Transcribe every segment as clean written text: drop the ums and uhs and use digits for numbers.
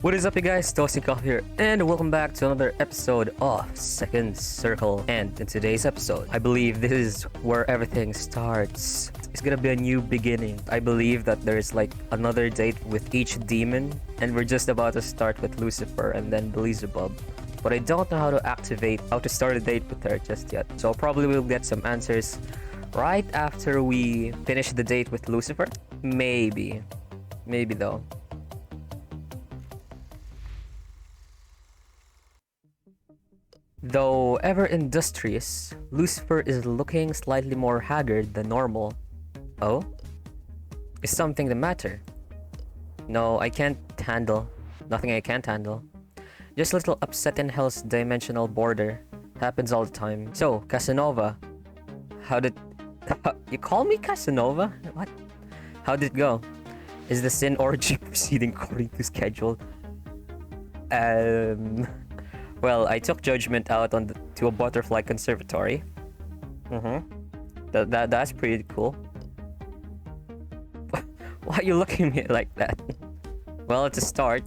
What is up, you guys? Toasting here, and welcome back to another episode of Second Circle. And in today's episode, I believe this is where everything starts. It's gonna be a new beginning. I believe that there's like another date with each demon, and we're just about to start with Lucifer and then Beelzebub. But I don't know how to start a date with her just yet. So probably we'll get some answers right after we finish the date with Lucifer. Maybe though. Though ever industrious, Lucifer is looking slightly more haggard than normal. Oh? Is something the matter? No, I can't handle. Nothing I can't handle. Just a little upset in hell's dimensional border. Happens all the time. So, Casanova. You call me Casanova? What? How did it go? Is the sin orgy proceeding according to schedule? Well, I took judgment out to a butterfly conservatory. That's pretty cool. Why are you looking at me like that? Well, it's a start.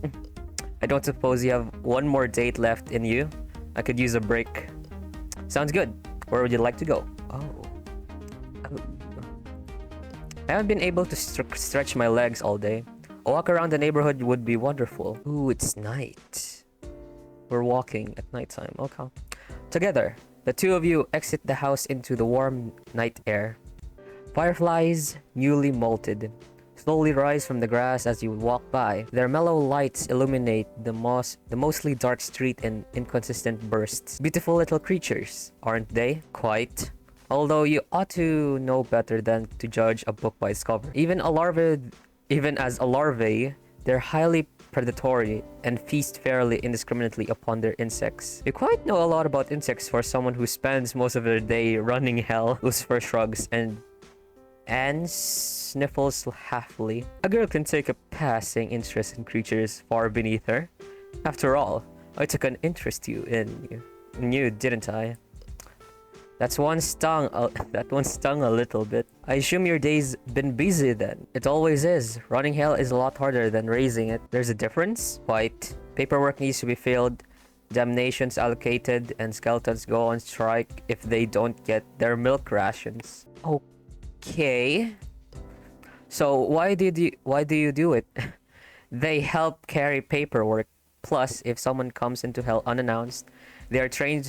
I don't suppose you have one more date left in you. I could use a break. Sounds good. Where would you like to go? Oh. I haven't been able to stretch my legs all day. A walk around the neighborhood would be wonderful. Ooh, it's night. We're walking at nighttime. Okay. Together, the two of you exit the house into the warm night air. Fireflies, newly molted, slowly rise from the grass as you walk by. Their mellow lights illuminate the mostly dark street in inconsistent bursts. Beautiful little creatures, aren't they? Quite. Although you ought to know better than to judge a book by its cover. Even as a larvae, they're highly predatory and feast fairly indiscriminately upon their insects. You quite know a lot about insects for someone who spends most of their day running hell. Lucifer shrugs and sniffles happily. A girl can take a passing interest in creatures far beneath her. After all, I took an interest in you, didn't I? That one stung a little bit. I assume your day's been busy then. It always is. Running hell is a lot harder than raising it. There's a difference? Quite. Paperwork needs to be filled, damnations allocated, and skeletons go on strike if they don't get their milk rations. Okay. So why do you do it? They help carry paperwork. Plus, if someone comes into hell unannounced, they are trained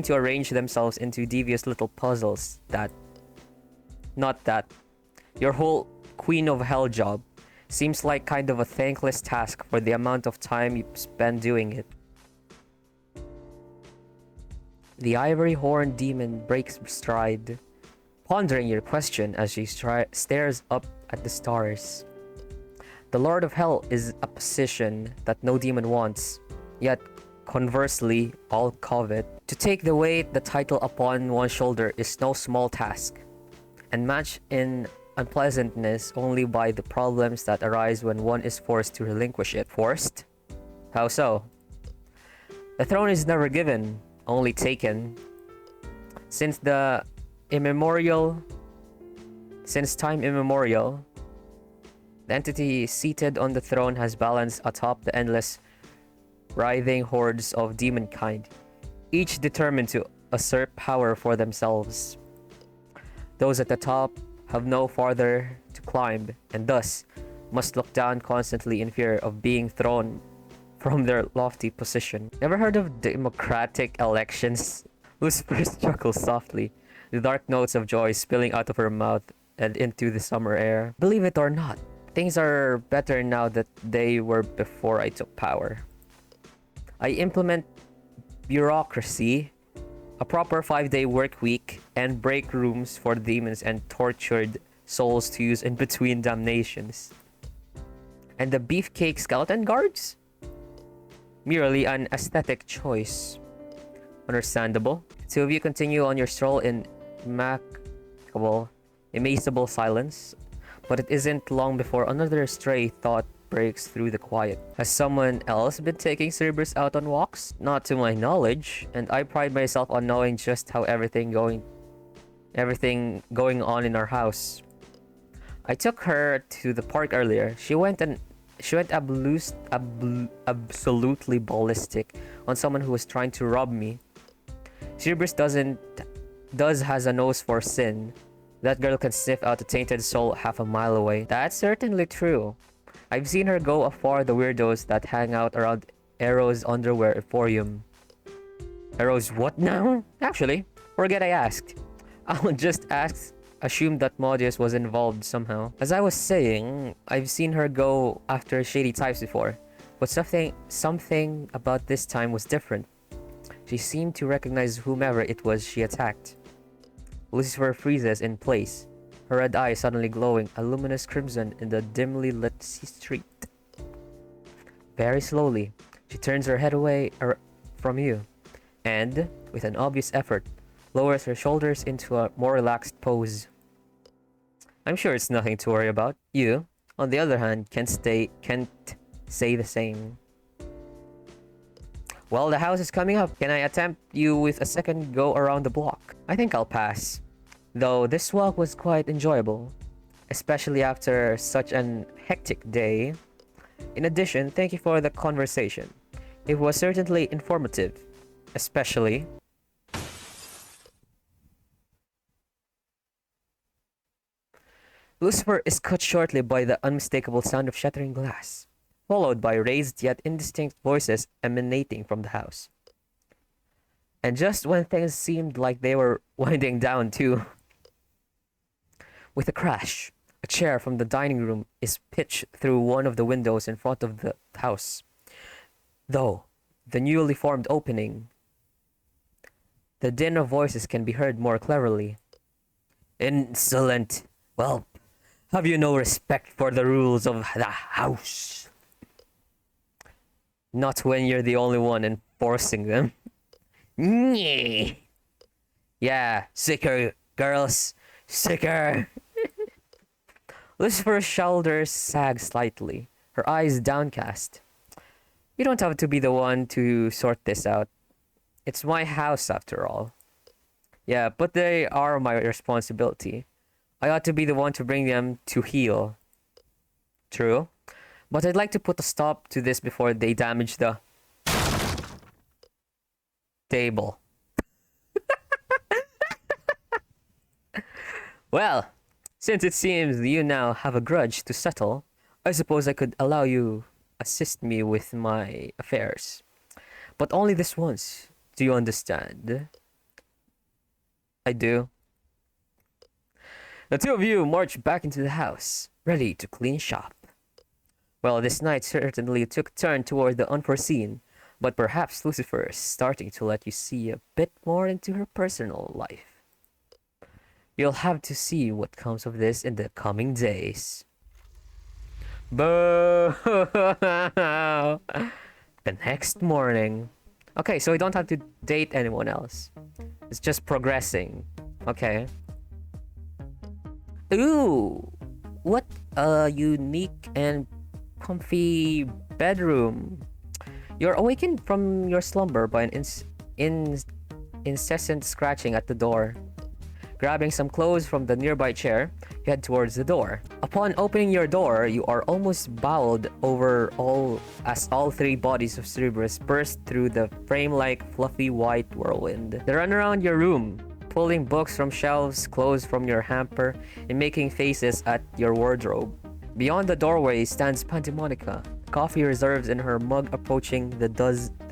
to arrange themselves into devious little puzzles. Not that. Your whole Queen of Hell job seems like kind of a thankless task for the amount of time you spend doing it. The ivory-horned demon breaks stride, pondering your question as she stares up at the stars. The Lord of Hell is a position that no demon wants, yet conversely, all covet. To take the title upon one's shoulder is no small task, and matched in unpleasantness only by the problems that arise when one is forced to relinquish it. Forced? How so? The throne is never given, only taken. Since time immemorial, the entity seated on the throne has balanced atop the endless writhing hordes of demonkind, each determined to usurp power for themselves. Those at the top have no farther to climb, and thus must look down constantly in fear of being thrown from their lofty position. Never heard of democratic elections? Lucifer chuckles softly, the dark notes of joy spilling out of her mouth and into the summer air. Believe it or not, things are better now than they were before I took power. I implement bureaucracy, a proper 5-day work week, and break rooms for demons and tortured souls to use in between damnations. And the beefcake skeleton guards? Merely an aesthetic choice. Understandable. Two of you continue on your stroll in immaculable silence, but it isn't long before another stray thought breaks through the quiet. Has someone else been taking Cerberus out on walks? Not to my knowledge, and I pride myself on knowing just how everything going on in our house. I took her to the park earlier. She went absolutely ballistic on someone who was trying to rob me. Cerberus has a nose for sin. That girl can sniff out a tainted soul half a mile away. That's certainly true. I've seen her go afar the weirdos that hang out around Arrow's underwear emporium. Arrow's what now? Actually, forget I asked. I'll just assume that Modius was involved somehow. As I was saying, I've seen her go after shady types before, but something about this time was different. She seemed to recognize whomever it was she attacked. Lucifer freezes in place, her red eyes suddenly glowing a luminous crimson in the dimly lit street. Very slowly, she turns her head away from you, and, with an obvious effort, lowers her shoulders into a more relaxed pose. I'm sure it's nothing to worry about. You, on the other hand, can't say the same. Well, the house is coming up. Can I attempt you with a second go around the block? I think I'll pass. Though this walk was quite enjoyable, especially after such an hectic day. In addition, thank you for the conversation. It was certainly informative, especially... Lucifer is cut shortly by the unmistakable sound of shattering glass, followed by raised yet indistinct voices emanating from the house. And just when things seemed like they were winding down too. With a crash, a chair from the dining room is pitched through one of the windows in front of the house. Though the newly formed opening, the din of voices can be heard more clearly. Insolent! Well, have you no respect for the rules of the house? Not when you're the only one enforcing them. Yeah, sicker, girls. Sicker. Lucifer's shoulders sag slightly, her eyes downcast. You don't have to be the one to sort this out. It's my house after all. Yeah, but they are my responsibility. I ought to be the one to bring them to heel. True. But I'd like to put a stop to this before they damage the table. Well, since it seems you now have a grudge to settle, I suppose I could allow you assist me with my affairs. But only this once. Do you understand? I do. The two of you march back into the house, ready to clean shop. Well, this night certainly took a turn toward the unforeseen, but perhaps Lucifer is starting to let you see a bit more into her personal life. You'll have to see what comes of this in the coming days. Boo! The next morning. Okay, so we don't have to date anyone else. It's just progressing. Okay. Ooh! What a unique and comfy bedroom. You're awakened from your slumber by an incessant scratching at the door. Grabbing some clothes from the nearby chair, you head towards the door. Upon opening your door, you are almost bowled over as all three bodies of Cerberus burst through the frame-like fluffy white whirlwind. They run around your room, pulling books from shelves, clothes from your hamper, and making faces at your wardrobe. Beyond the doorway stands Pandemonica, coffee reserves in her mug approaching the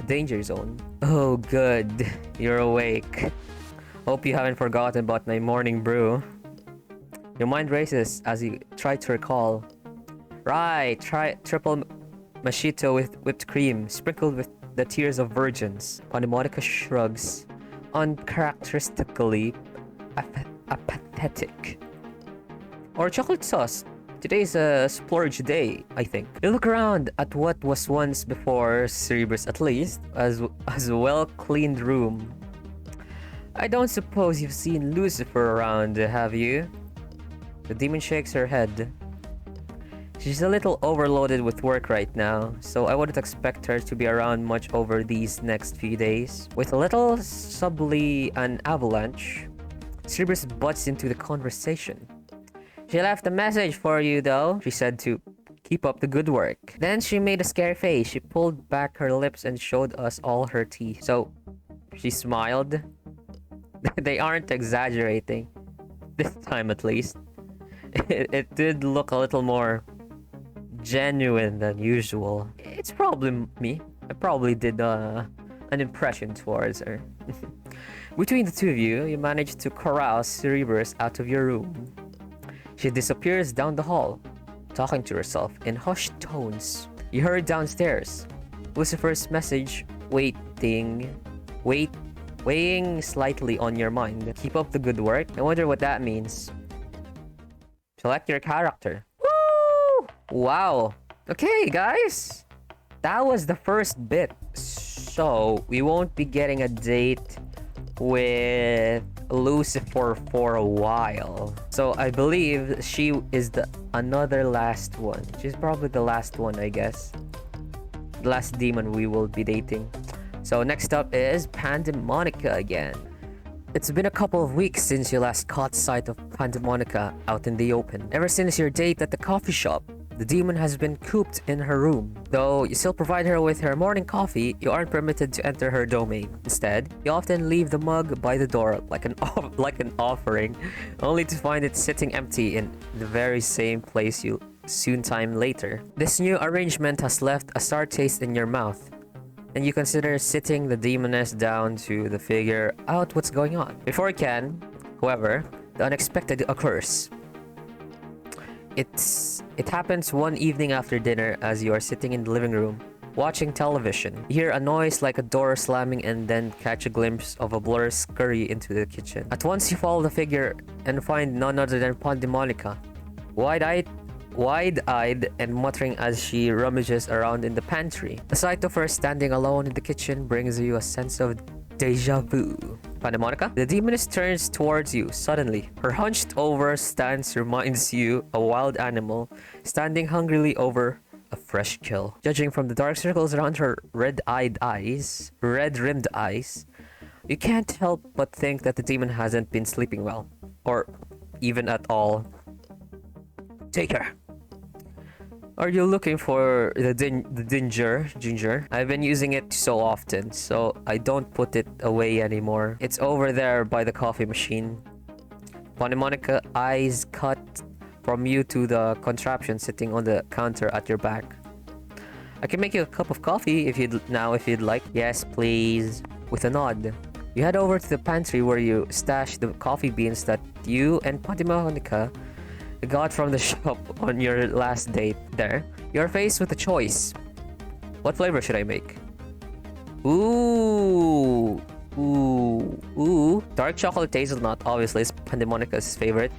danger zone. Oh good, you're awake. Hope you haven't forgotten about my morning brew. Your mind races as you try to recall. Right, try triple mojito with whipped cream, sprinkled with the tears of virgins. Pandemonica shrugs, uncharacteristically apathetic. Or chocolate sauce. Today's a splurge day, I think. You look around at what was once before Cerberus, at least, as a well-cleaned room. I don't suppose you've seen Lucifer around, have you? The demon shakes her head. She's a little overloaded with work right now, so I wouldn't expect her to be around much over these next few days. With a little subtly an avalanche, Cerberus butts into the conversation. She left a message for you though, she said to Keep up the good work. Then she made a scary face. She pulled back her lips and showed us all her teeth. So, she smiled. They aren't exaggerating. This time at least. It did look a little more genuine than usual. It's probably me. I probably did an impression towards her. Between the two of you, you managed to corral Cerebrus out of your room. She disappears down the hall, talking to herself in hushed tones. You hurried downstairs. Lucifer's message weighing slightly on your mind. Keep up the good work. I wonder what that means. Select your character. Woo! Wow. Okay, guys. That was the first bit. So, we won't be getting a date with Lucifer for a while. So, I believe she is the another last one. She's probably the last one, I guess. The last demon we will be dating. So, next up is Pandemonica again. It's been a couple of weeks since you last caught sight of Pandemonica out in the open. Ever since your date at the coffee shop, the demon has been cooped in her room. Though you still provide her with her morning coffee, you aren't permitted to enter her domain. Instead, you often leave the mug by the door like an offering, only to find it sitting empty in the very same place you soon time later. This new arrangement has left a sour taste in your mouth, and you consider sitting the demoness down to figure out what's going on. Before you can, however, the unexpected occurs. It happens one evening after dinner as you are sitting in the living room, watching television. You hear a noise like a door slamming and then catch a glimpse of a blur scurry into the kitchen. At once you follow the figure and find none other than Pandemonica, wide-eyed and muttering as she rummages around in the pantry. The sight of her standing alone in the kitchen brings you a sense of deja vu. Pandemonica? The demoness turns towards you suddenly. Her hunched over stance reminds you a wild animal standing hungrily over a fresh kill. Judging from the dark circles around her red-rimmed eyes, you can't help but think that the demon hasn't been sleeping well, or even at all. Take her. Are you looking for the ginger? I've been using it so often, so I don't put it away anymore. It's over there by the coffee machine. Pandemonica eyes cut from you to the contraption sitting on the counter at your back. I can make you a cup of coffee if you'd like. Yes, please. With a nod, you head over to the pantry where you stash the coffee beans that you and Pandemonica got from the shop on your last date. There, you're faced with a choice. What flavor should I make? Ooh. Dark chocolate hazelnut obviously is Pandemonica's favorite.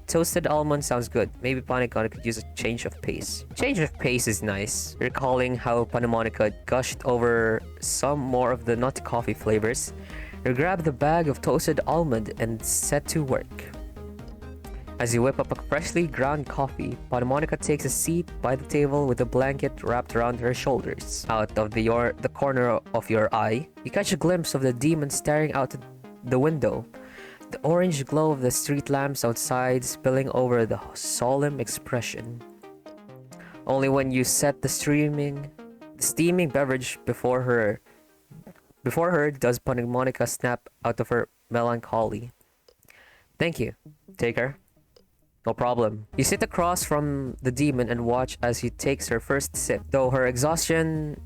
Toasted almond sounds good. Maybe Pandemonica could use a change of pace. Change of pace is nice. Recalling how Pandemonica gushed over some more of the nut coffee flavors, you grab the bag of toasted almond and set to work. As you whip up a freshly ground coffee, Pandemonica takes a seat by the table with a blanket wrapped around her shoulders. Out of the corner of your eye, you catch a glimpse of the demon staring out the window, the orange glow of the street lamps outside spilling over the solemn expression. Only when you set the steaming beverage before her does Pandemonica snap out of her melancholy. Thank you. Take her. No problem. You sit across from the demon and watch as she takes her first sip. Though her exhaustion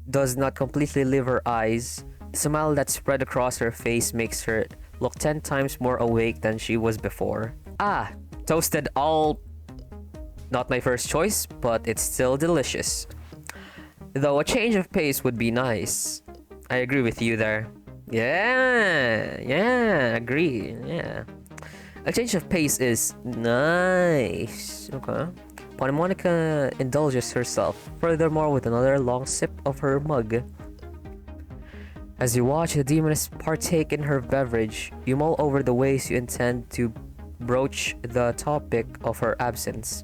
does not completely leave her eyes, the smile that spread across her face makes her look 10 times more awake than she was before. Toasted not my first choice, but it's still delicious. Though a change of pace would be nice. I agree with you there. Yeah, agree, yeah. A change of pace is nice. Okay. Pandemonica indulges herself furthermore with another long sip of her mug. As you watch the demoness partake in her beverage, you mull over the ways you intend to broach the topic of her absence.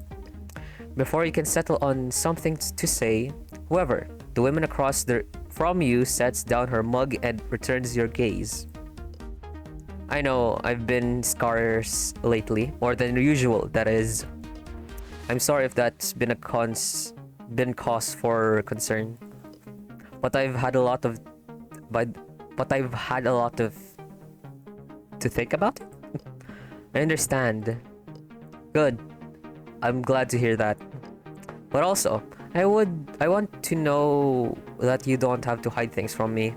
Before you can settle on something to say, however, the woman across from you sets down her mug and returns your gaze. I know, I've been scarce lately, more than usual, that is. I'm sorry if that's been been cause for concern. But I've had a lot of but I've had a lot of to think about it. I understand. Good. I'm glad to hear that. But also, I want to know that you don't have to hide things from me.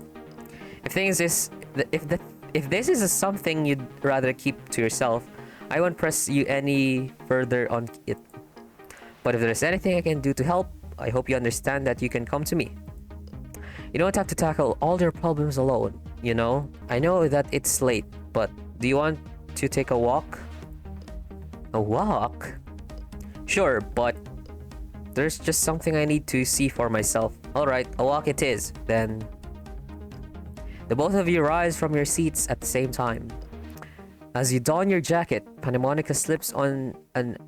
If things is if this is something you'd rather keep to yourself, I won't press you any further on it. But if there's anything I can do to help, I hope you understand that you can come to me. You don't have to tackle all your problems alone, you know? I know that it's late, but do you want to take a walk? A walk? Sure, but there's just something I need to see for myself. Alright, a walk it is, then. The both of you rise from your seats at the same time. As you don your jacket, Pandemonica slips on an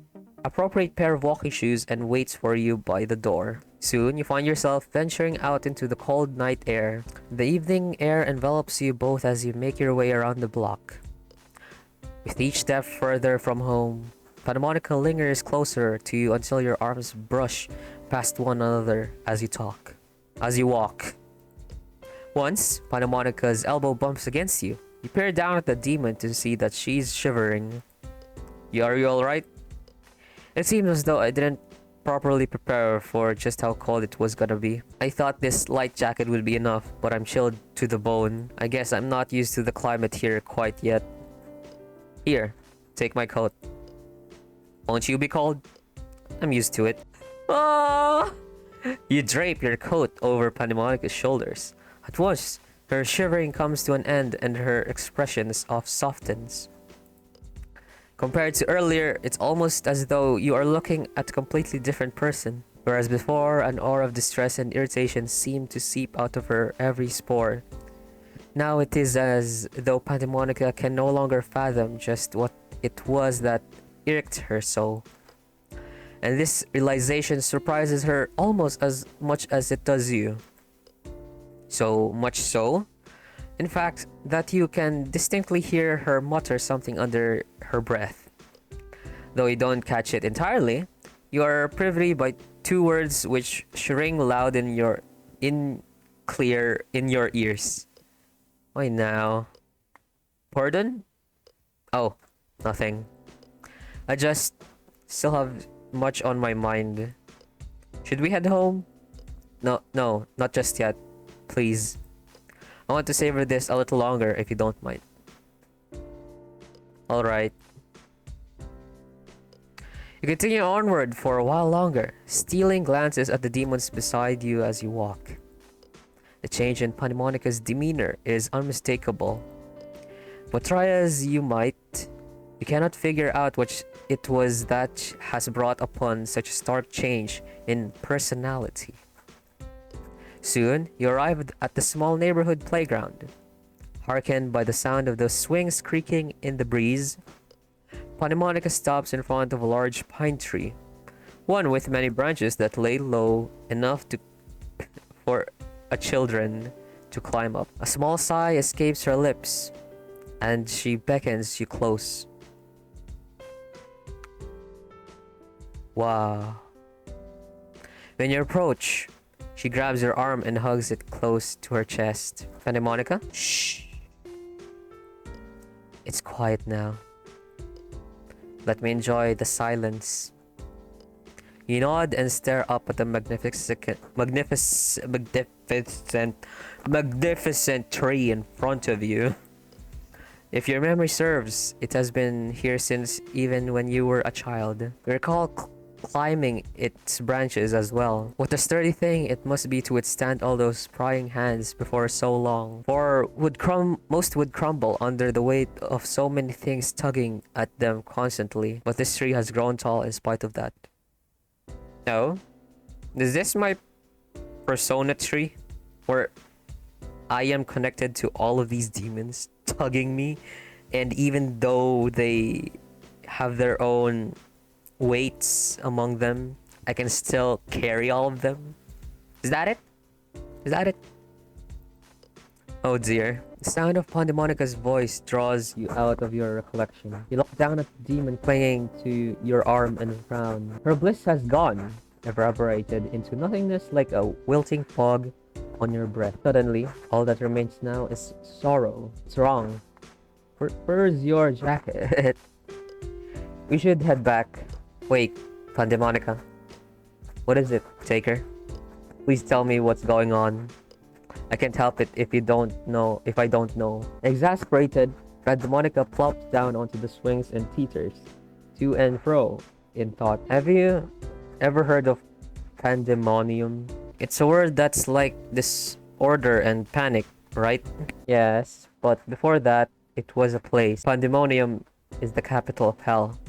appropriate pair of walking shoes and waits for you by the door. Soon, you find yourself venturing out into the cold night air. The evening air envelops you both as you make your way around the block. With each step further from home, Pandemonica lingers closer to you until your arms brush past one another as you walk. Once, Pandemonica's elbow bumps against you. You peer down at the demon to see that she's shivering. Are you alright? It seems as though I didn't properly prepare for just how cold it was gonna be. I thought this light jacket would be enough, but I'm chilled to the bone. I guess I'm not used to the climate here quite yet. Here, take my coat. Won't you be cold? I'm used to it. Ah! You drape your coat over Pandemonica's shoulders. At once, her shivering comes to an end and her expression softens. Compared to earlier, it's almost as though you are looking at a completely different person. Whereas before, an aura of distress and irritation seemed to seep out of her every spore. Now it is as though Pandemonica can no longer fathom just what it was that irked her so. And this realization surprises her almost as much as it does you. So much so, in fact, that you can distinctly hear her mutter something under her breath. Though you don't catch it entirely, you are privy by two words which ring loud clear in your ears. Why now? Pardon? Oh, nothing. I just still have much on my mind. Should we head home? No, not just yet. Please. I want to savor this a little longer if you don't mind. Alright. You continue onward for a while longer, stealing glances at the demons beside you as you walk. The change in Pandemonica's demeanor is unmistakable. But try as you might, you cannot figure out what it was that has brought upon such a stark change in personality. Soon, you arrive at the small neighborhood playground. Hearkened by the sound of the swings creaking in the breeze, Pandemonica stops in front of a large pine tree, one with many branches that lay low enough for a children to climb up. A small sigh escapes her lips, and she beckons you close. Wow. When you approach, she grabs your arm and hugs it close to her chest. Pandemonica? Shh. It's quiet now. Let me enjoy the silence. You nod and stare up at the magnificent tree in front of you. If your memory serves, it has been here since even when you were a child. You recall climbing its branches as well. What a sturdy thing it must be to withstand all those prying hands before so long. For most would crumble under the weight of so many things tugging at them constantly. But this tree has grown tall in spite of that. No? Is this my persona tree? Where I am connected to all of these demons tugging me, and even though they have their own weights among them, I can still carry all of them. Is that it? Is that it? Oh dear. The sound of Pandemonica's voice draws you out of your recollection. You look down at the demon clinging to your arm and frown. Her bliss has gone, evaporated into nothingness like a wilting fog on your breath. Suddenly, all that remains now is sorrow. What's wrong? Where's your jacket? We should head back. Wait, Pandemonica. What is it, Taker? Please tell me what's going on. I can't help it if I don't know. Exasperated, Pandemonica plops down onto the swings and teeters, to and fro, in thought. Have you ever heard of pandemonium? It's a word that's like disorder and panic, right? Yes, but before that, it was a place. Pandemonium is the capital of hell.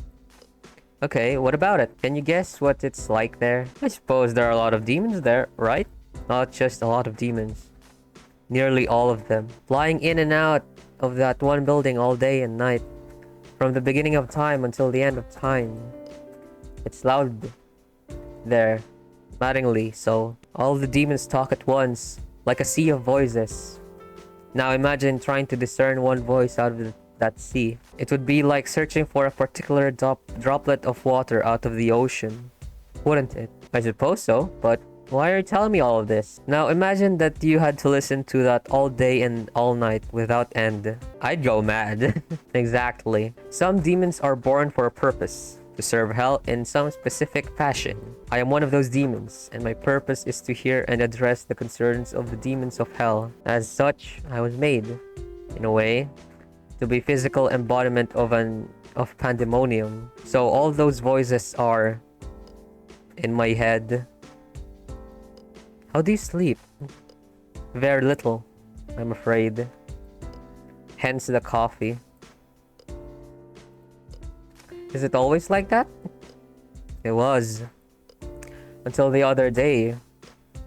Okay, what about it? Can you guess what it's like there? I suppose there are a lot of demons there, right? Not just a lot of demons. Nearly all of them. Flying in and out of that one building all day and night. From the beginning of time until the end of time. It's loud there. Maddeningly so. All the demons talk at once, like a sea of voices. Now imagine trying to discern one voice out of that sea. It would be like searching for a particular droplet of water out of the ocean. Wouldn't it? I suppose so, but why are you telling me all of this? Now imagine that you had to listen to that all day and all night without end. I'd go mad. Exactly. Some demons are born for a purpose. To serve hell in some specific fashion. I am one of those demons, and my purpose is to hear and address the concerns of the demons of hell. As such, I was made, in a way, to be physical embodiment of pandemonium. So all those voices are in my head. How do you sleep? Very little, I'm afraid. Hence the coffee. Is it always like that? It was. Until the other day.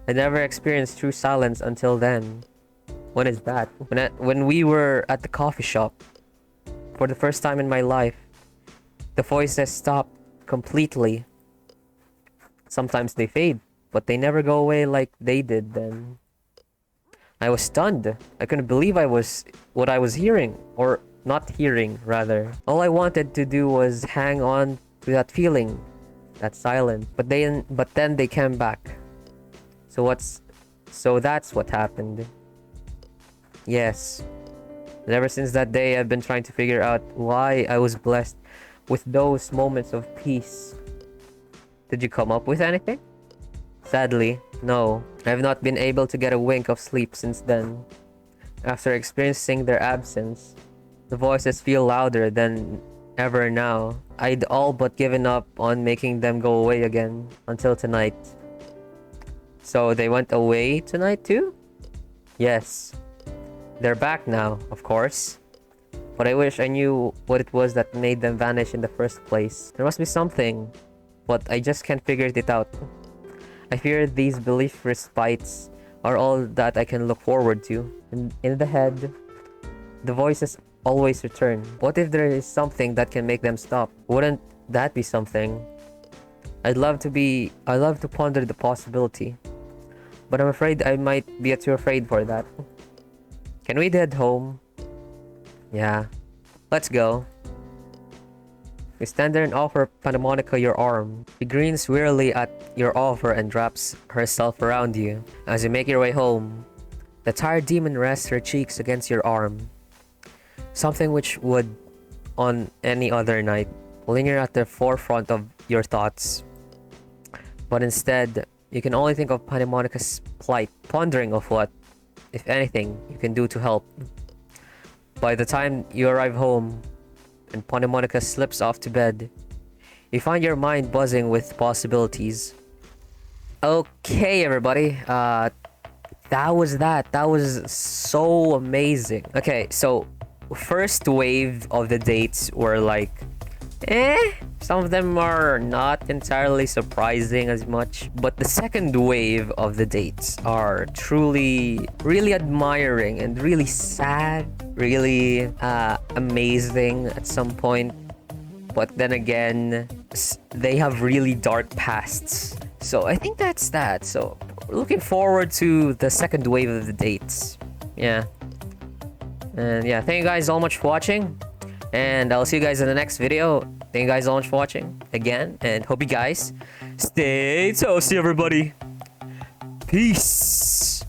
I never experienced true silence until then. When is that? When we were at the coffee shop. For the first time in my life. The voices stopped completely. Sometimes they fade, but they never go away like they did then. I was stunned. I couldn't believe what I was hearing. Or not hearing, rather. All I wanted to do was hang on to that feeling, that silence. But then they came back. So that's what happened. Yes. And ever since that day, I've been trying to figure out why I was blessed with those moments of peace. Did you come up with anything? Sadly, no. I've not been able to get a wink of sleep since then. After experiencing their absence, the voices feel louder than ever now. I'd all but given up on making them go away again until tonight. So they went away tonight too? Yes. They're back now, of course. But I wish I knew what it was that made them vanish in the first place. There must be something, but I just can't figure it out. I fear these belief respites are all that I can look forward to. In the head, the voices always return. What if there is something that can make them stop? Wouldn't that be something? I'd love to ponder the possibility. But I'm afraid I might be too afraid for that. Can we head home? Yeah. Let's go. You stand there and offer Pandemonica your arm. She grins wearily at your offer and wraps herself around you. As you make your way home, the tired demon rests her cheeks against your arm. Something which would, on any other night, linger at the forefront of your thoughts. But instead, you can only think of Pandemonica's plight, pondering of what, if anything, you can do to help. By the time you arrive home, and Pandemonica slips off to bed, you find your mind buzzing with possibilities. Okay, everybody, that was so amazing. Okay, so first wave of the dates were like, some of them are not entirely surprising as much, but the second wave of the dates are truly really admiring and really sad, really amazing at some point, but then again they have really dark pasts. So I think that's that. So we're looking forward to the second wave of the dates. Yeah. And yeah, thank you guys so much for watching. And I'll see you guys in the next video. Thank you guys so much for watching again. And hope you guys stay toasty, everybody. Peace.